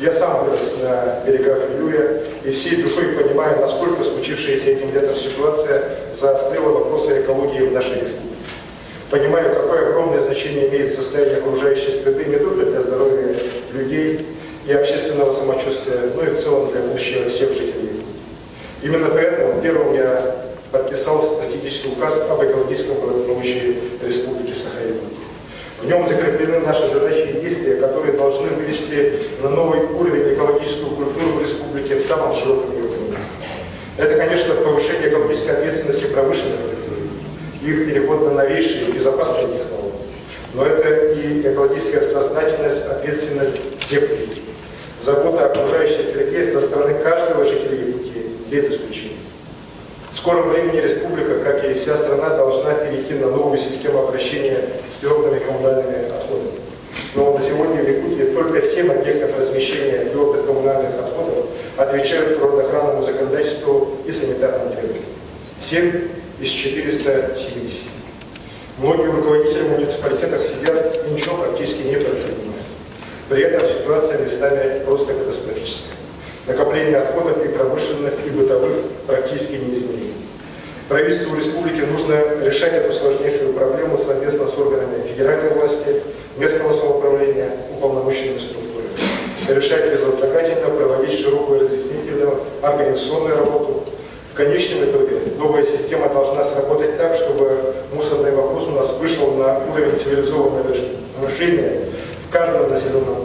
Я сам вырос на берегах Илюя и всей душой понимаю, насколько случившаяся этим летом ситуация заострила вопросы экологии в нашей республике. Понимаю, какое огромное значение имеет состояние окружающей среды не только для здоровья людей и общественного самочувствия, но и в целом для будущего всех жителей. Именно поэтому первым я подписал стратегический указ об экологическом благополучии Республики Саха-Якутия. В нем закреплены наши задачи и действия, которые должны вывести на новый уровень экологическую культуру в республике в самом широком ее понимании. Это, конечно, повышение экологической ответственности промышленных предприятий, их переход на новейшие и безопасные технологии. Но это и экологическая сознательность, ответственность всех людей. Забота о окружающей среде со стороны каждого жителя Якутии, без исключения. В скором времени республика, как и вся страна, должна перейти на новую систему обращения с твердыми коммунальными отходами. Но на сегодня в Якутии только 7 объектов размещения твердых коммунальных отходов отвечают природоохранному законодательству и санитарным требованиям. 7 из 470. Многие руководители муниципалитетов сидят и ничего практически не предпринимают. При этом ситуация местами просто катастрофическая. Накопление отходов и промышленных, и бытовых практически неизмеримо. Правительству республики нужно решать эту сложнейшую проблему совместно с органами федеральной власти, местного самоуправления, уполномоченными структурами. Решать безотлагательно, проводить широкую разъяснительную, организационную работу. В конечном итоге новая система должна сработать так, чтобы мусорный вопрос у нас вышел на уровень цивилизованного решения в каждом населенном